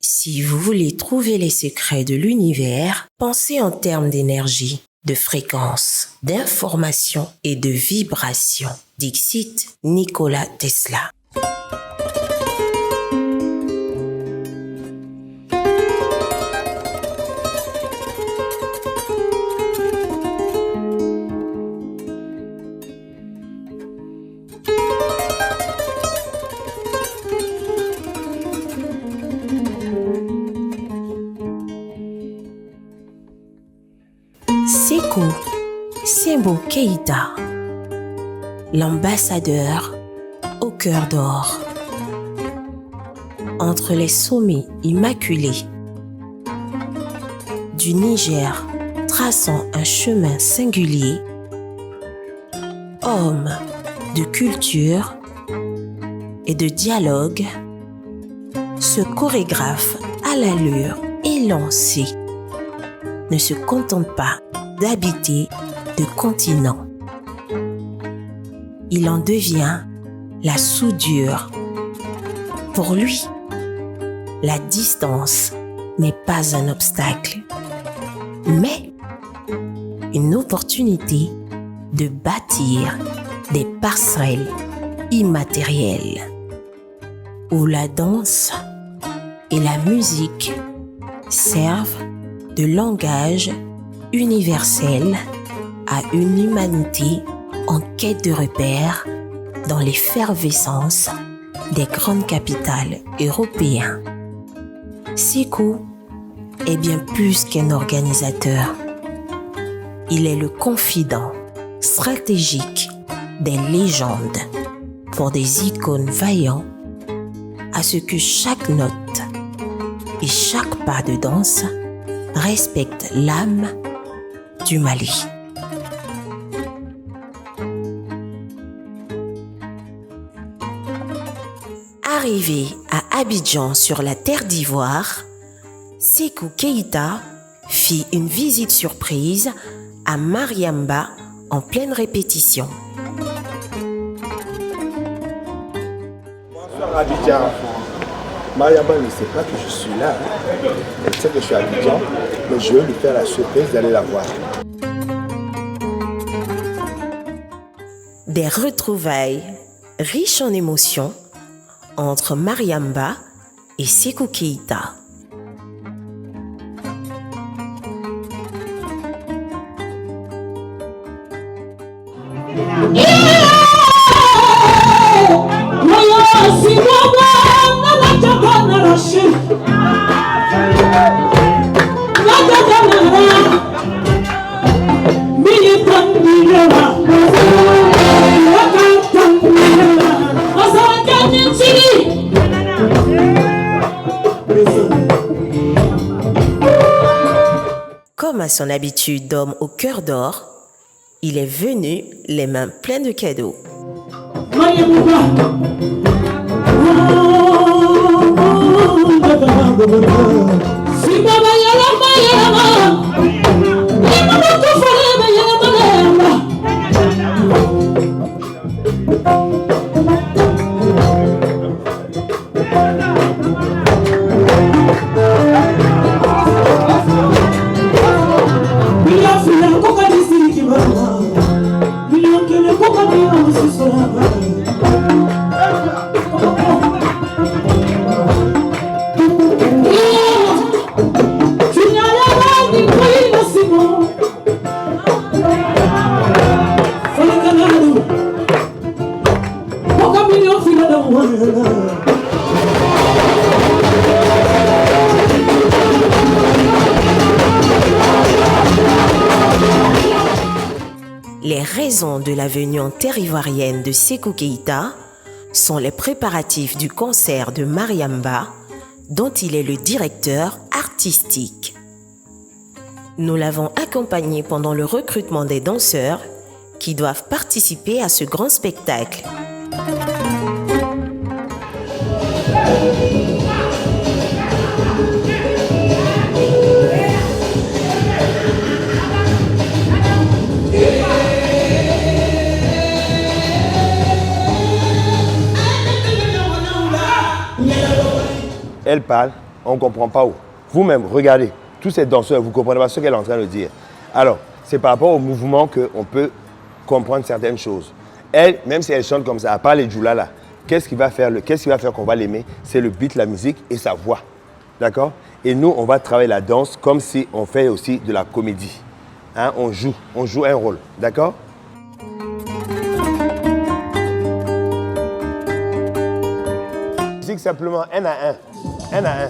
Si vous voulez trouver les secrets de l'univers, pensez en termes d'énergie, de fréquence, d'information et de vibration. Dixit Nikola Tesla. Sékou Simbo Keïta, l'ambassadeur au cœur d'or. Entre les sommets immaculés du Niger, traçant un chemin singulier, homme de culture et de dialogue, ce chorégraphe à l'allure élancée ne se contente pas d'habiter de continents. Il en devient la soudure. Pour lui, la distance n'est pas un obstacle, mais une opportunité de bâtir des passerelles immatérielles où la danse et la musique servent de langage universel à une humanité en quête de repères dans l'effervescence des grandes capitales européennes. Sékou est bien plus qu'un organisateur. Il est le confident stratégique des légendes pour des icônes vaillants à ce que chaque note et chaque pas de danse respecte l'âme du Mali. Arrivé à Abidjan sur la terre d'Ivoire, Sékou Keïta fit une visite surprise à Mariamba en pleine répétition. Bonsoir Abidjan. Mariamba ne sait pas que je suis là. Elle sait que je suis à Abidjan, mais je vais lui faire la surprise d'aller la voir. Des retrouvailles riches en émotions entre Mariamba et Sékou Keïta. Comme à son habitude d'homme au cœur d'or, il est venu les mains pleines de cadeaux. Les raisons de la venue en terre ivoirienne de Sékou Keïta sont les préparatifs du concert de Mariamba, dont il est le directeur artistique. Nous l'avons accompagné pendant le recrutement des danseurs qui doivent participer à ce grand spectacle. Elle parle, On ne comprend pas où. Vous-même, regardez, tous ces danseurs, vous ne comprenez pas ce qu'elle est en train de dire. Alors, c'est par rapport au mouvement qu'on peut comprendre certaines choses. Elle, même si elle chante comme ça, à part les djoula là, qu'est-ce qui va faire qu'on va l'aimer? C'est le beat, la musique et sa voix. D'accord? Et nous, on va travailler la danse comme si on fait aussi de la comédie. Hein? On joue un rôle. D'accord? Musique simplement un à un. Un à un.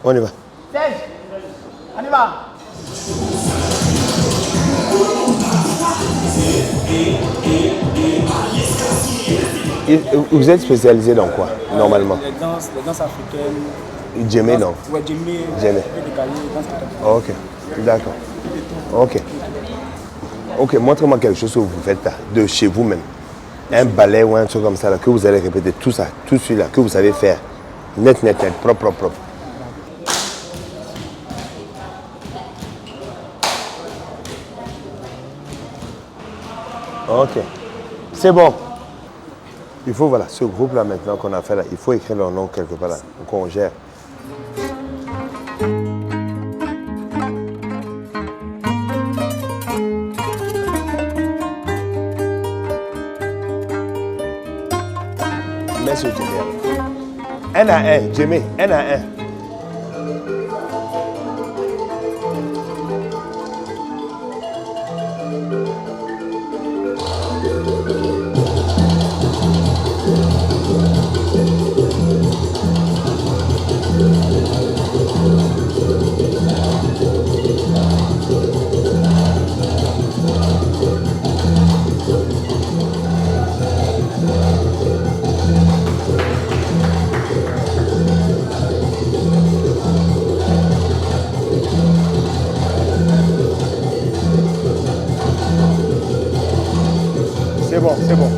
On y va. On y va. Vous êtes spécialisé dans quoi, normalement? Les danses africaines. Djemé, non? Ouais, Djemé. Djemé. Ok, d'accord. Ok. Ok, montrez-moi quelque chose que vous faites là, de chez vous-même. Un ballet ou un truc comme ça, là, que vous allez répéter, tout ça, tout celui-là, que vous savez faire. Net, net, net, propre, propre, propre. Ok. C'est bon. Il faut, voilà, ce groupe-là maintenant qu'on a fait là, il faut écrire leur nom quelque part là, qu'on gère. Monsieur Djemé. Un à un, Djemé, un à un. C'est bon, c'est bon.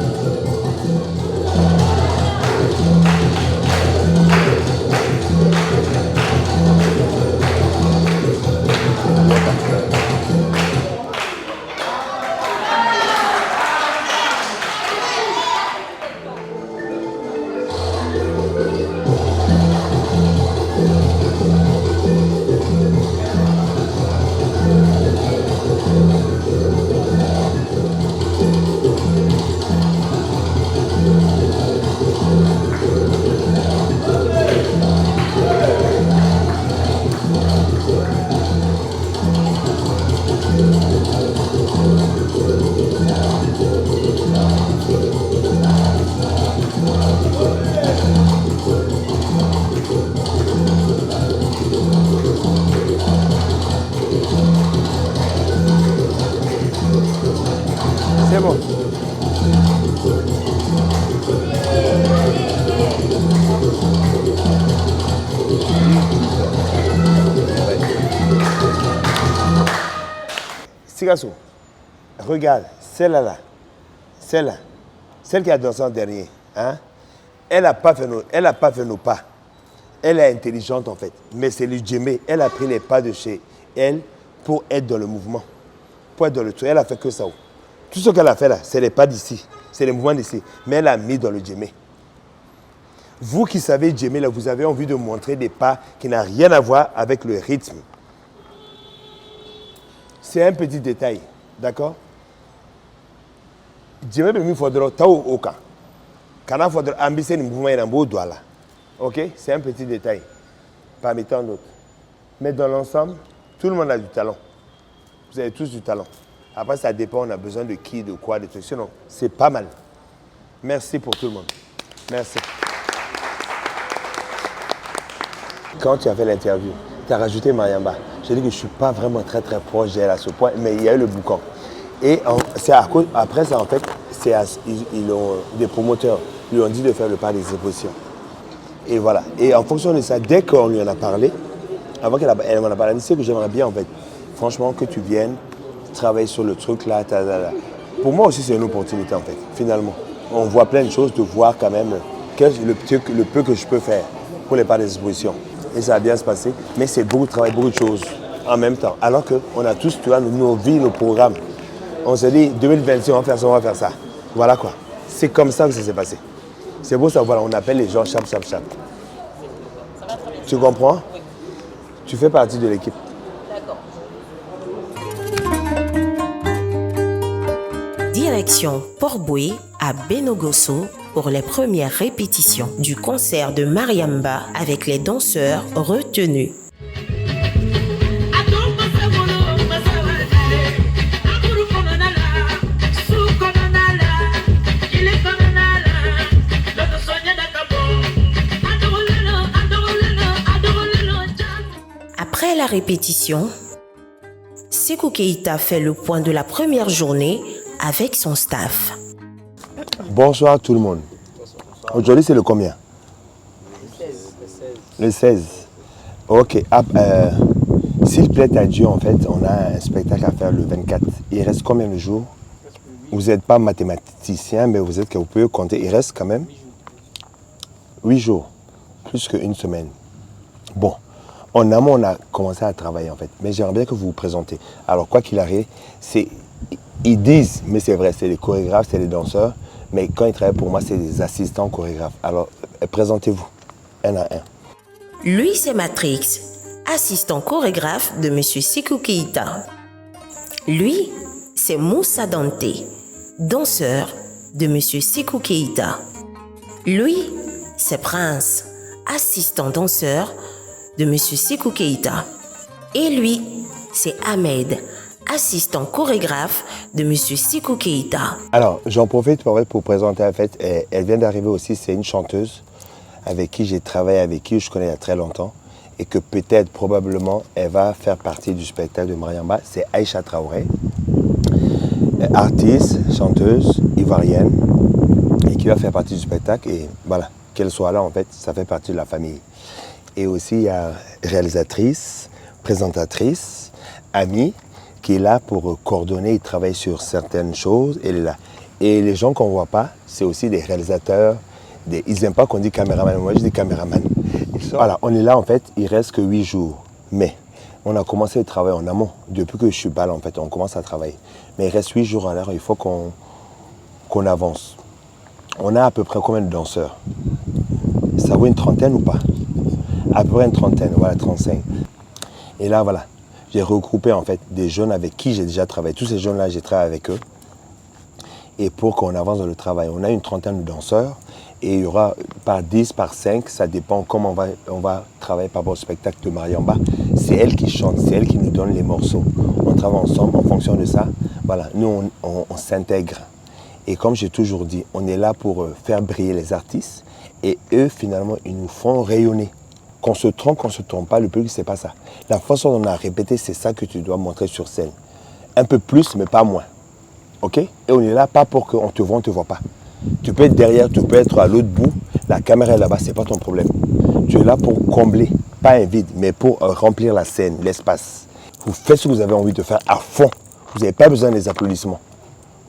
C'est bon. Sikasso, regarde, celle-là, celle-là, celle qui a dansé en dernier, hein? Elle n'a pas fait nos pas. Elle est intelligente en fait, mais c'est le Djemé. Elle a pris les pas de chez elle pour être dans le mouvement, pour être dans le truc. Elle a fait que ça. Tout ce qu'elle a fait là, c'est les pas d'ici, c'est les mouvements d'ici, mais elle a mis dans le Djemé. Vous qui savez Djemé, là, vous avez envie de montrer des pas qui n'ont rien à voir avec le rythme. C'est un petit détail, d'accord? Djemé, il faudra tao oka. Quand il faudra ambitieux le mouvement, il y a un beau doigt là. Ok? C'est un petit détail, parmi tant d'autres. Mais dans l'ensemble, tout le monde a du talent. Vous avez tous du talent. Après, ça dépend, on a besoin de qui, de quoi, de trucs. Sinon, c'est pas mal. Merci pour tout le monde. Merci. Quand tu as fait l'interview, tu as rajouté Mariamba. J'ai dit que je ne suis pas vraiment très très proche d'elle à ce point, mais il y a eu le boucan. Et c'est à cause, après ça, en fait, des promoteurs lui ont dit de faire le pas des expositions. Et voilà. Et en fonction de ça, dès qu'on lui en a parlé, Avant qu'elle m'en a parlé, c'est que j'aimerais bien en fait, franchement, que tu viennes travailler sur le truc là. Pour moi aussi, c'est une opportunité en fait, finalement. On voit plein de choses, de voir quand même le peu que je peux faire pour les parcs d'exposition. Et ça va bien se passer, mais c'est beaucoup de travail, beaucoup de choses en même temps. Alors qu'on a tous, tu vois, nos vies, nos programmes. On se dit, 2026, on va faire ça, on va faire ça. Voilà quoi. C'est comme ça que ça s'est passé. C'est pour ça, voilà, on appelle les gens chap. Tu comprends? Oui. Tu fais partie de l'équipe. D'accord. Direction Port-Boué à Benogosso pour les premières répétitions du concert de Mariamba avec les danseurs retenus. Après la répétition, Sékou Keïta fait le point de la première journée avec son staff. Bonsoir tout le monde. Aujourd'hui, c'est le combien? Le 16. Ok. S'il plaît à Dieu, en fait, on a un spectacle à faire le 24. Il reste combien de jours? Vous n'êtes pas mathématicien, mais vous pouvez compter. Il reste quand même 8 jours, plus qu'une semaine. Bon. En amont, on a commencé à travailler en fait, mais j'aimerais bien que vous vous présentez. Alors quoi qu'il arrive, ils disent, mais c'est vrai, c'est les chorégraphes, c'est les danseurs, mais quand ils travaillent pour moi, c'est des assistants chorégraphes. Alors présentez-vous, un à un. Lui, c'est Matrix, assistant chorégraphe de M. Sékou Keïta. Lui, c'est Moussa Dante, danseur de M. Sékou Keïta. Lui, c'est Prince, assistant danseur de M. Sékou Keïta. Et lui, c'est Ahmed, assistant chorégraphe de M. Sékou Keïta. Alors, j'en profite pour présenter en fait, elle vient d'arriver aussi, c'est une chanteuse avec qui j'ai travaillé, avec qui je connais il y a très longtemps et que peut-être, probablement, elle va faire partie du spectacle de Mariamba. C'est Aïcha Traoré, artiste, chanteuse, ivoirienne et qui va faire partie du spectacle et voilà, qu'elle soit là en fait, ça fait partie de la famille. Et aussi, il y a réalisatrice, présentatrice, amie, qui est là pour coordonner et travailler sur certaines choses. Elle est là. Et les gens qu'on ne voit pas, c'est aussi des réalisateurs. Ils n'aiment pas qu'on dise caméraman. Moi, je dis caméraman. Voilà, on est là, en fait, il ne reste que 8 jours. Mais on a commencé à travailler en amont. Depuis que je suis là, en fait, on commence à travailler. Mais il reste 8 jours à l'heure, il faut qu'on avance. On a à peu près combien de danseurs? Ça vaut une trentaine ou pas? À peu près une trentaine, voilà, 35. Et là, voilà, j'ai regroupé en fait des jeunes avec qui j'ai déjà travaillé. Tous ces jeunes-là, j'ai travaillé avec eux. Et pour qu'on avance dans le travail, on a une trentaine de danseurs. Et il y aura par 10, par 5, ça dépend comment on va travailler par rapport au spectacle de Mariamba. C'est elle qui chante, c'est elle qui nous donne les morceaux. On travaille ensemble en fonction de ça. Voilà, nous, on s'intègre. Et comme j'ai toujours dit, on est là pour faire briller les artistes. Et eux, finalement, ils nous font rayonner. Qu'on se trompe pas, le public, c'est pas ça. La façon dont on a répété, c'est ça que tu dois montrer sur scène. Un peu plus, mais pas moins. OK? Et on est là pas pour qu'on te voit, on ne te voit pas. Tu peux être derrière, tu peux être à l'autre bout. La caméra est là-bas, c'est pas ton problème. Tu es là pour combler, pas un vide, mais pour remplir la scène, l'espace. Vous faites ce que vous avez envie de faire à fond. Vous n'avez pas besoin des applaudissements.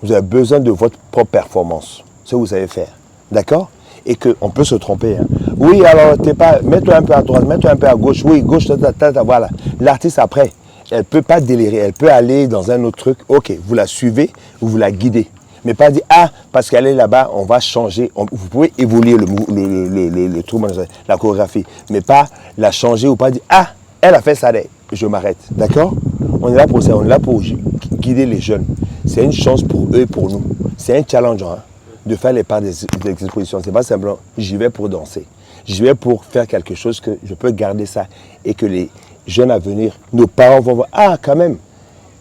Vous avez besoin de votre propre performance. Ce que vous savez faire. D'accord? Et qu'on peut se tromper. Hein. Oui, alors, mets-toi un peu à droite, mets-toi un peu à gauche. Oui, gauche, voilà. L'artiste, après, elle ne peut pas délirer. Elle peut aller dans un autre truc. OK, vous la suivez, vous la guidez. Mais pas dire, ah, parce qu'elle est là-bas, on va changer. Vous pouvez évoluer le truc, la chorégraphie. Mais pas la changer ou pas dire, ah, elle a fait ça, je m'arrête. D'accord? On est là pour ça, on est là pour guider les jeunes. C'est une chance pour eux et pour nous. C'est un challenge, hein, de faire les parts des expositions. C'est pas simplement, j'y vais pour danser. J'y vais pour faire quelque chose que je peux garder ça et que les jeunes à venir, nos parents vont voir, ah, quand même,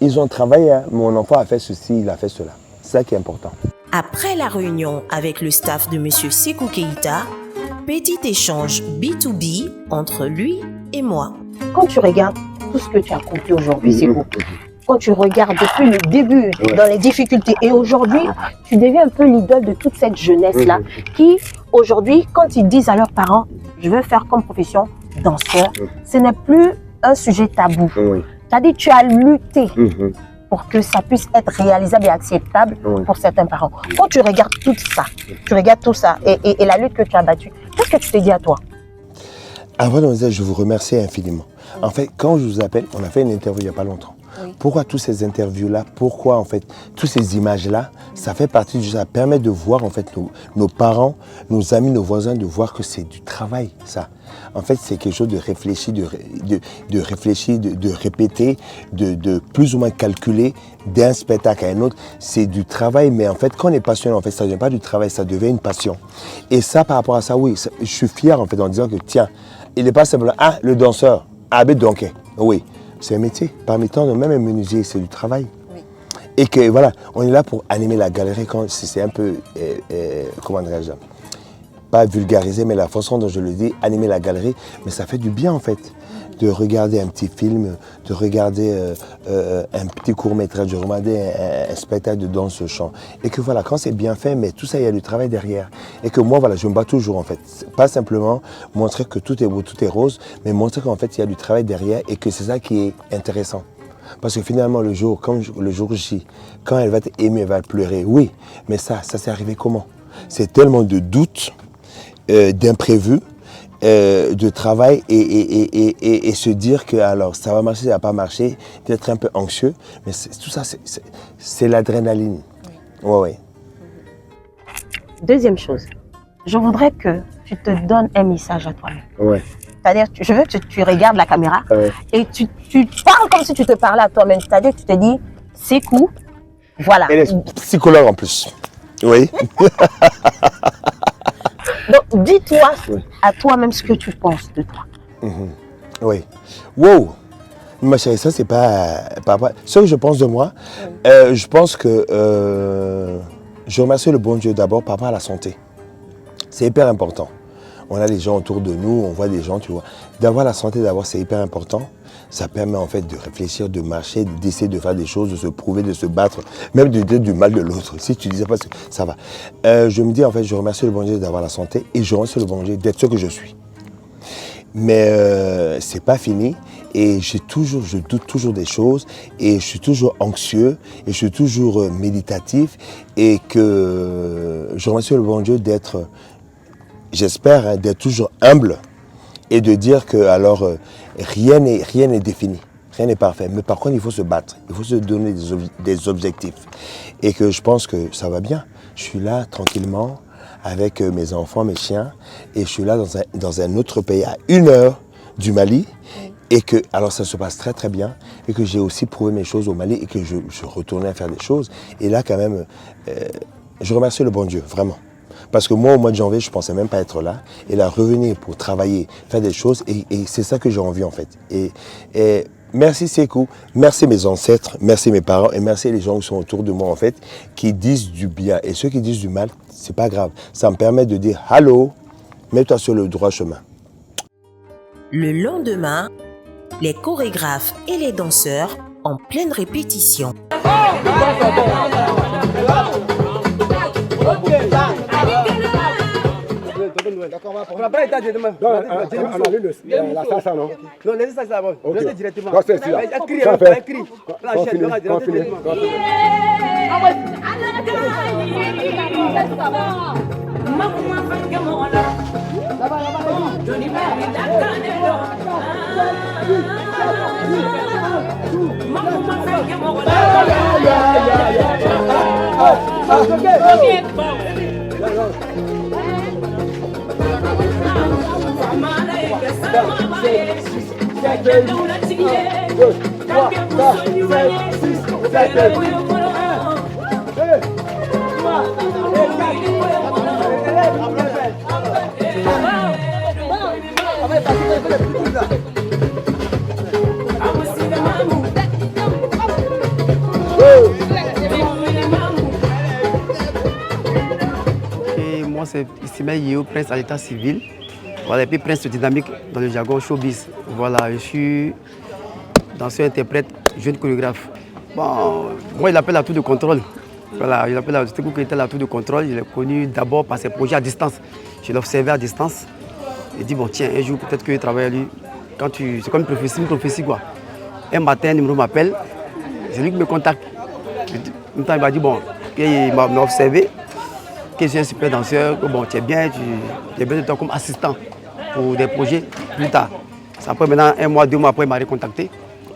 ils ont travaillé, hein, mon enfant a fait ceci, il a fait cela. C'est ça qui est important. Après la réunion avec le staff de M. Sékou Keïta, petit échange B2B entre lui et moi. Quand tu regardes tout ce que tu as accompli aujourd'hui, Sékou, quand tu regardes depuis le début dans les difficultés et aujourd'hui, tu deviens un peu l'idole de toute cette jeunesse-là qui, aujourd'hui, quand ils disent à leurs parents, je veux faire comme profession danseur, ce n'est plus un sujet tabou. Oui. C'est-à-dire tu as lutté pour que ça puisse être réalisable et acceptable pour certains parents. Quand tu regardes tout ça, et la lutte que tu as battue, qu'est-ce que tu te dis à toi? Avant de vous dire, je vous remercie infiniment. En fait, quand je vous appelle, on a fait une interview il n'y a pas longtemps. Pourquoi toutes ces interviews-là, pourquoi en fait, toutes ces images-là, ça fait partie ça permet de voir en fait nos parents, nos amis, nos voisins, de voir que c'est du travail, ça. En fait, c'est quelque chose de réfléchi, de répéter, de plus ou moins calculer d'un spectacle à un autre. C'est du travail, mais en fait, quand on est passionné, en fait, ça ne devient pas du travail, ça devient une passion. Et ça, par rapport à ça, oui, je suis fier en fait en disant que tiens, il n'est pas simplement, le danseur, donc, oui. C'est un métier. Parmi tant de même un menuisier, c'est du travail. Oui. Et que voilà, on est là pour animer la galerie quand c'est un peu, comment dirais-je, pas vulgariser, mais la façon dont je le dis, animer la galerie, mais ça fait du bien en fait. De regarder un petit film, de regarder un petit court-métrage, de regarder un spectacle de danse chant. Et que voilà, quand c'est bien fait, mais tout ça, il y a du travail derrière. Et que moi, voilà, je me bats toujours en fait. Pas simplement montrer que tout est beau, tout est rose, mais montrer qu'en fait, il y a du travail derrière et que c'est ça qui est intéressant. Parce que finalement, le jour J, quand elle va être émue, elle va pleurer, oui, mais ça s'est arrivé comment? C'est tellement de doutes, d'imprévus, de travail et se dire que alors ça va marcher, ça va pas marcher, d'être un peu anxieux, mais tout ça c'est l'adrénaline. Oui. Ouais. Deuxième chose, je voudrais que tu te donnes un message à toi-même. Ouais. C'est-à-dire, je veux que tu regardes la caméra et tu parles comme si tu te parlais à toi-même. C'est-à-dire que tu te dis, c'est cool, voilà. Elle est psychologue en plus. Oui. Donc, dis-toi à toi-même ce que tu penses de toi. Oui. Wow. Ma chérie, ça, c'est pas... Ce que je pense de moi, je pense que je remercie le bon Dieu d'abord par rapport à la santé. C'est hyper important. On a des gens autour de nous, on voit des gens, tu vois. D'avoir la santé, d'abord, c'est hyper important. Ça permet en fait de réfléchir, de marcher, d'essayer de faire des choses, de se prouver, de se battre, même de dire du mal de l'autre. Si tu disais pas, ça va. Je me dis en fait, je remercie le bon Dieu d'avoir la santé et je remercie le bon Dieu d'être ce que je suis. Mais c'est pas fini et je doute toujours des choses et je suis toujours anxieux et je suis toujours méditatif et que je remercie le bon Dieu d'être, j'espère, d'être toujours humble et de dire que alors rien n'est défini, rien n'est parfait. Mais par contre, il faut se battre, il faut se donner des objectifs. Et que je pense que ça va bien. Je suis là tranquillement avec mes enfants, mes chiens, et je suis là dans un autre pays à 1 heure du Mali. Et que, alors ça se passe très très bien, et que j'ai aussi prouvé mes choses au Mali et que je retournais à faire des choses. Et là quand même, je remercie le bon Dieu, vraiment. Parce que moi, au mois de janvier, je ne pensais même pas être là. Et là, revenir pour travailler, faire des choses, et c'est ça que j'ai envie en fait. Et merci Sékou, merci mes ancêtres, merci mes parents, et merci les gens qui sont autour de moi en fait, qui disent du bien. Et ceux qui disent du mal, c'est pas grave. Ça me permet de dire, allô, mets-toi sur le droit chemin. Le lendemain, les chorégraphes et les danseurs en pleine répétition. D'accord, on va pas l'état directement. Non, on a vu la salsa, non? Non, laissez ça d'abord. Laissez directement. Quand c'est ça. Écris. La chaîne, directement. Moi, c'est Ismaël Yeo, prince à l'état civil. Voilà, et puis prince dynamique dans le jargon showbiz. Voilà, je suis danseur, interprète, jeune chorégraphe. Bon, moi, il appelle la tour de contrôle. Voilà, il appelle la tour de contrôle. Il est connu d'abord par ses projets à distance. Je l'observais à distance. Il dit, bon, tiens, un jour, peut-être que je travaille à lui. c'est comme une prophétie quoi. Un matin, un numéro m'appelle, c'est lui qui me contacte. En même temps, il m'a dit bon, il m'a observé, que je suis un super danseur, que bon, tu es bien de toi comme assistant pour des projets plus tard. Après maintenant, 1 mois, 2 mois après, il m'a recontacté.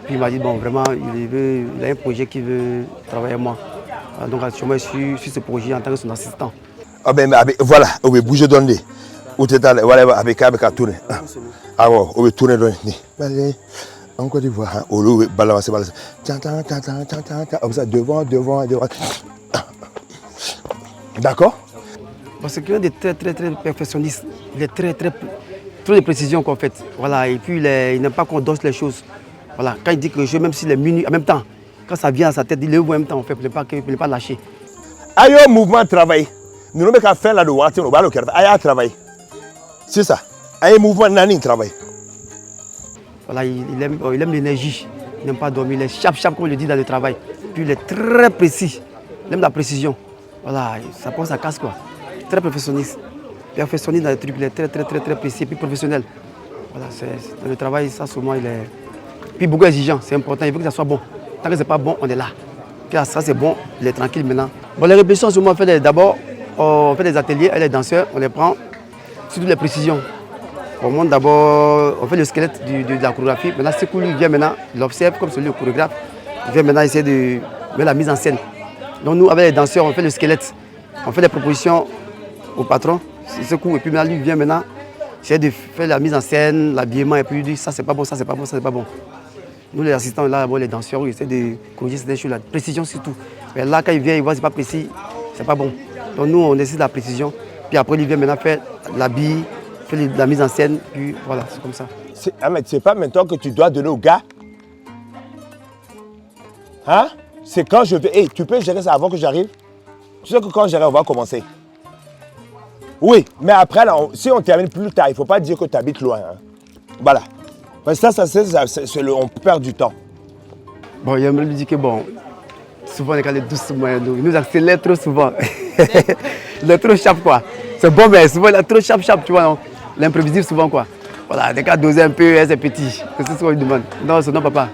Puis il m'a dit bon, vraiment, il a un projet qu'il veut travailler avec moi. Donc actuellement, je suis sur ce projet en tant que son assistant. Ah ben, voilà, on va bouger dans les. Où tu es allé, voilà, avec tourner. Ah bon, on va tourner dans les. En Côte d'Ivoire, on va balancer. Comme ça, devant. D'accord? Parce qu'il est très perfectionniste. Il est trop de précision qu'en fait. Voilà, et puis il n'aime pas qu'on danse les choses. Voilà, quand il dit que je, même s'il est minute, en même temps, quand ça vient à sa tête, il le voit en même temps, en fait, pour ne pas lâcher. Aïe, mouvement travail. Nous n'avons qu'à faire là de Wati, on va le faire. Aïe, travail. C'est ça. Aïe, mouvement, nani, travail. Voilà, il aime l'énergie. Il n'aime pas dormir. Il est chap, comme on le dit dans le travail. Puis il est très précis. Il aime la précision. Voilà, ça prend sa casse, quoi. Très perfectionniste. Perfectionniste dans les trucs, il est très précis, puis professionnel. Voilà, dans le travail, ça, souvent, il est. Puis beaucoup exigeant, c'est important, il veut que ça soit bon. Tant que ce n'est pas bon, on est là. Quand ça c'est bon, il est tranquille maintenant. Bon, les répétitions, souvent, on fait d'abord, on fait des ateliers, les danseurs, on les prend sur toutes les précisions. On monte d'abord, on fait le squelette de la chorégraphie. Maintenant, Sekou lui vient maintenant, il observe comme celui le chorégraphe. Il vient maintenant essayer de mettre la mise en scène. Donc nous, avec les danseurs, on fait le squelette. On fait des propositions au patron, Sekou, et puis maintenant, lui vient maintenant essayer de faire la mise en scène, l'habillement, et puis il dit ça c'est pas bon, ça c'est pas bon, ça c'est pas bon. Nous les assistants, là, les danseurs, ils essaient de corriger ces choses-là, précision surtout. Mais là, quand il vient, il voit que c'est pas précis, c'est pas bon. Donc nous, on essaie de la précision. Puis après, il vient maintenant faire l'habit, faire la mise en scène, puis voilà, c'est comme ça. Ahmed, c'est pas maintenant que tu dois donner au gars. Hein? C'est quand je vais. Hey, tu peux gérer ça avant que j'arrive? Tu sais que quand j'arrive, on va commencer. Oui, mais après, là, si on termine plus tard, il ne faut pas dire que tu habites loin. Hein. Voilà. Parce que on perd du temps. Bon, il me dit que bon, souvent les gars, doucement, il nous accélère trop souvent. Il est trop chap quoi. C'est bon, mais souvent il est trop chap, tu vois, non? L'imprévisible souvent quoi. Voilà, des cas doser un peu, c'est petit. C'est ce qu'on lui demande. Non, c'est non, papa.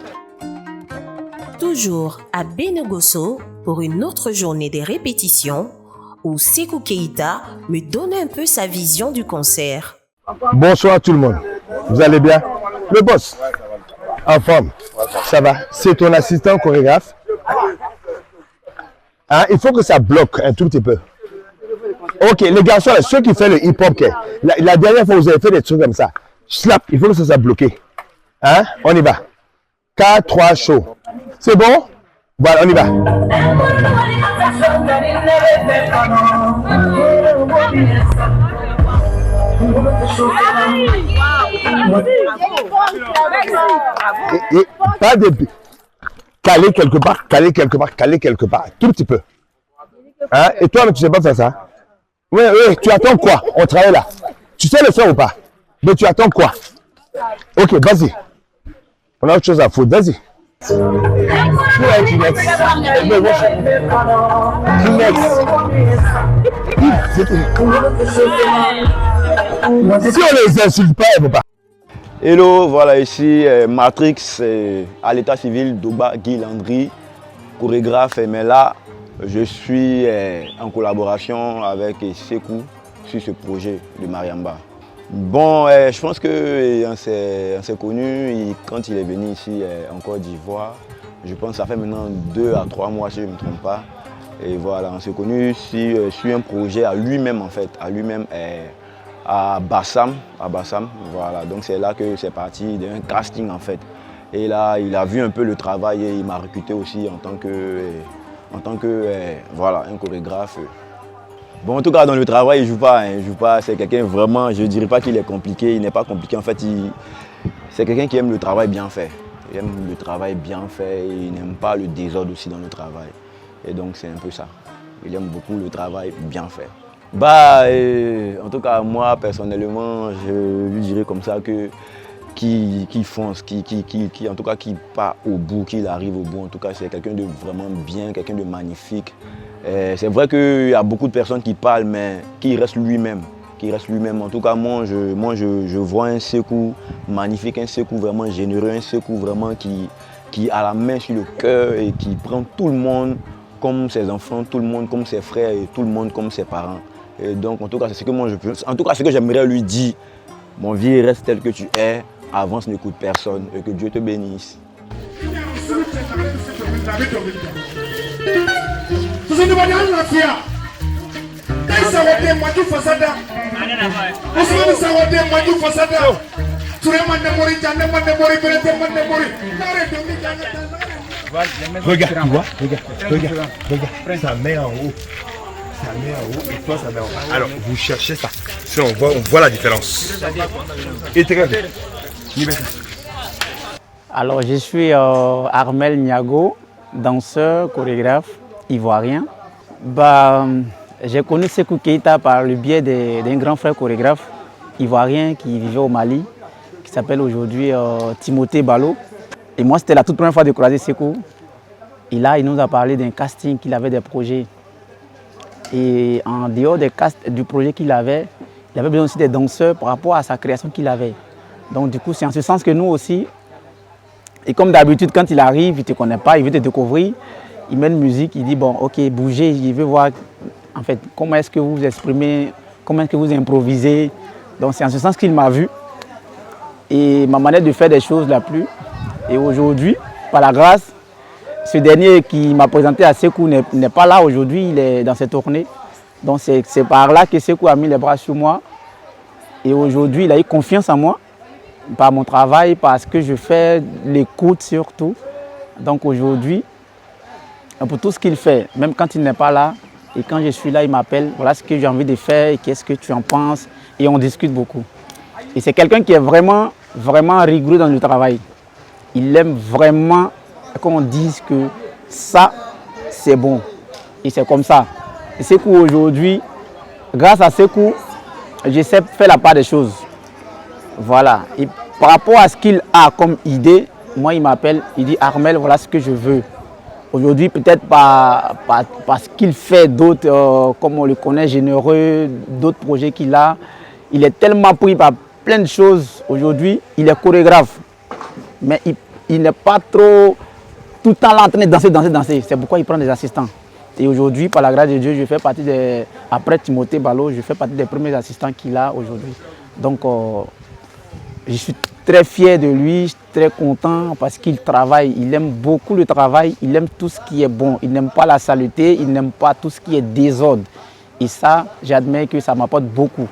Toujours à Benegosso pour une autre journée de répétition où Sekou Keïta me donne un peu sa vision du concert. Bonsoir tout le monde. Vous allez bien? Le boss? En forme? Ça va? C'est ton assistant chorégraphe? Hein? Il faut que ça bloque un tout petit peu. Ok, les garçons, là, ceux qui font le hip-hop, la dernière fois vous avez fait des trucs comme ça. Slap, il faut que ça soit bloqué. Hein? On y va. 4, 3, chaud. C'est bon? Voilà, on y va. Et pas de... Caler quelque part, tout petit peu. Hein? Et toi, mais tu sais pas faire ça? Oui, tu attends quoi? On travaille là. Tu sais le faire ou pas? Mais tu attends quoi? Ok, vas-y. On a autre chose à foutre, vas-y. Si on les insulte pas, elle ne veut pas. Hello, voilà ici Matrix à l'état civil, Doba Guy Landry, chorégraphe, mais là je suis en collaboration avec Sekou sur ce projet de Mariamba. Bon, je pense qu'on s'est connus quand il est venu ici en Côte d'Ivoire. Je pense que ça fait maintenant 2 à 3 mois si je ne me trompe pas. Et voilà, on s'est connus sur un projet à lui-même en fait, à Bassam. Voilà, donc c'est là que c'est parti d'un casting en fait. Et là, il a vu un peu le travail et il m'a recruté aussi en tant que voilà, un chorégraphe. Bon, en tout cas, dans le travail, il joue pas. C'est quelqu'un vraiment, je ne dirais pas qu'il est compliqué, il n'est pas compliqué. En fait, c'est quelqu'un qui aime le travail bien fait. Il aime le travail bien fait et il n'aime pas le désordre aussi dans le travail. Et donc, c'est un peu ça. Il aime beaucoup le travail bien fait. En tout cas, moi, personnellement, je lui dirais comme ça que qui fonce, en tout cas, qui part au bout, qui arrive au bout. En tout cas, c'est quelqu'un de vraiment bien, quelqu'un de magnifique. C'est vrai qu'il y a beaucoup de personnes qui parlent, mais qui reste lui-même. qu'il reste lui-même. En tout cas, moi je vois un Sékou magnifique, un Sékou vraiment généreux, un Sékou vraiment qui a la main sur le cœur et qui prend tout le monde comme ses enfants, tout le monde comme ses frères et tout le monde comme ses parents. Et donc, en tout cas, c'est ce que moi je peux. En tout cas, ce que j'aimerais lui dire, mon vieux, reste tel que tu es, avance, n'écoute personne et que Dieu te bénisse. Regarde, tu vois, regarde. Ça met en haut. Ça met en haut et toi ça met en bas. Alors, vous cherchez ça. Si on voit la différence. Et très bien. Alors, je suis Armel Niago, danseur, chorégraphe ivoirien. J'ai connu Sékou Keïta par le biais d'un grand frère chorégraphe ivoirien qui vivait au Mali, qui s'appelle aujourd'hui Timothée Balo. Et moi, c'était la toute première fois de croiser Sékou. Et là, il nous a parlé d'un casting, qu'il avait des projets. Et en dehors du projet qu'il avait, il avait besoin aussi des danseurs par rapport à sa création qu'il avait. Donc du coup, c'est en ce sens que nous aussi, et comme d'habitude, quand il arrive, il ne te connaît pas, il veut te découvrir, il met une musique, il dit bon, ok, bougez, il veut voir en fait comment est-ce que vous vous exprimez, comment est-ce que vous improvisez. Donc c'est en ce sens qu'il m'a vu. Et ma manière de faire des choses l'a plu. Et aujourd'hui, par la grâce, ce dernier qui m'a présenté à Sékou n'est pas là aujourd'hui, il est dans cette tournée. Donc c'est par là que Sékou a mis les bras sur moi. Et aujourd'hui, il a eu confiance en moi, par mon travail, parce que je fais l'écoute surtout. Donc aujourd'hui, pour tout ce qu'il fait, même quand il n'est pas là, et quand je suis là, il m'appelle, voilà ce que j'ai envie de faire, qu'est-ce que tu en penses, et on discute beaucoup. Et c'est quelqu'un qui est vraiment, vraiment rigoureux dans le travail. Il aime vraiment qu'on dise que ça, c'est bon. Et c'est comme ça. Et Sékou aujourd'hui, grâce à Sékou, je sais faire la part des choses. Voilà. Et par rapport à ce qu'il a comme idée, moi il m'appelle, il dit Armel, voilà ce que je veux. Aujourd'hui, peut-être parce qu'il fait d'autres, comme on le connaît, généreux, d'autres projets qu'il a. Il est tellement pris par plein de choses. Aujourd'hui, il est chorégraphe. Mais il n'est pas trop tout le temps là en train de danser. C'est pourquoi il prend des assistants. Et aujourd'hui, par la grâce de Dieu, je fais partie des... Après Timothée Balo, je fais partie des premiers assistants qu'il a aujourd'hui. Donc, je suis très fier de lui, très content parce qu'il travaille. Il aime beaucoup le travail, il aime tout ce qui est bon. Il n'aime pas la saleté, il n'aime pas tout ce qui est désordre. Et ça, j'admets que ça m'apporte beaucoup.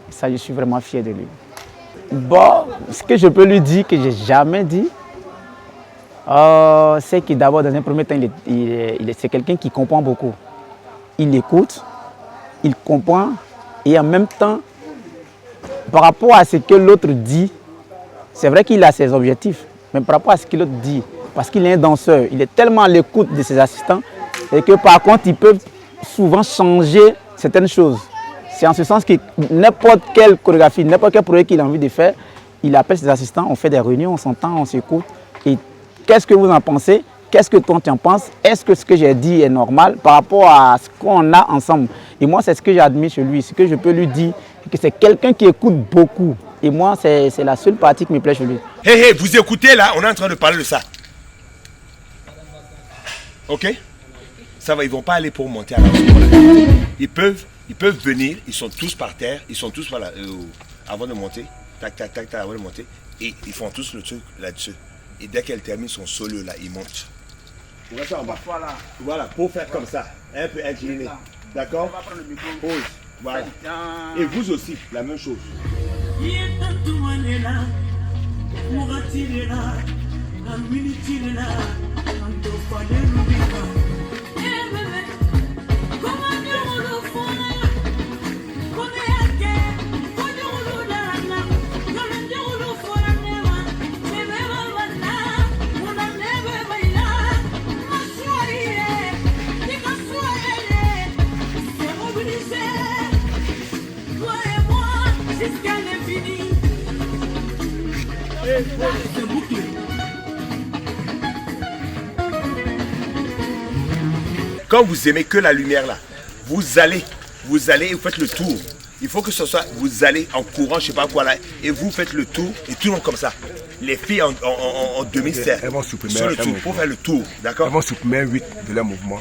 Et ça, je suis vraiment fier de lui. Bon, ce que je peux lui dire, que je n'ai jamais dit, c'est que d'abord, dans un premier temps, c'est quelqu'un qui comprend beaucoup. Il écoute, il comprend et en même temps, par rapport à ce que l'autre dit, c'est vrai qu'il a ses objectifs, mais par rapport à ce que l'autre dit, parce qu'il est un danseur, il est tellement à l'écoute de ses assistants et que par contre, il peut souvent changer certaines choses. C'est en ce sens que n'importe quelle chorégraphie, n'importe quel projet qu'il a envie de faire, il appelle ses assistants, on fait des réunions, on s'entend, on s'écoute. Et qu'est-ce que vous en pensez? Qu'est-ce que toi tu en penses? Est-ce que ce que j'ai dit est normal par rapport à ce qu'on a ensemble? Et moi, c'est ce que j'admire chez lui, ce que je peux lui dire, que c'est quelqu'un qui écoute beaucoup. Et moi, c'est la seule partie qui me plaît chez lui. Hé, vous écoutez là, on est en train de parler de ça. Ok? Ça va, ils ne vont pas aller pour monter à la hauteur. Ils peuvent venir, ils sont tous par terre, ils sont tous voilà, avant de monter, tac, tac, tac, tac, avant de monter, et ils font tous le truc là-dessus. Et dès qu'elle termine son solo là, ils montent. On va faire en bas. Voilà, pour faire comme ça, un peu incliné. D'accord? Pause. Voilà. Et vous aussi, la même chose. Quand vous aimez que la lumière là, vous allez et vous faites le tour. Il faut que ce soit, vous allez en courant, je sais pas quoi là, et vous faites le tour, et tout le monde comme ça. Les filles en demi-cercle. Elles vont supprimer sur le un tour, mouvement. pour faire le tour, d'accord? Elles vont supprimer 8 de leur mouvement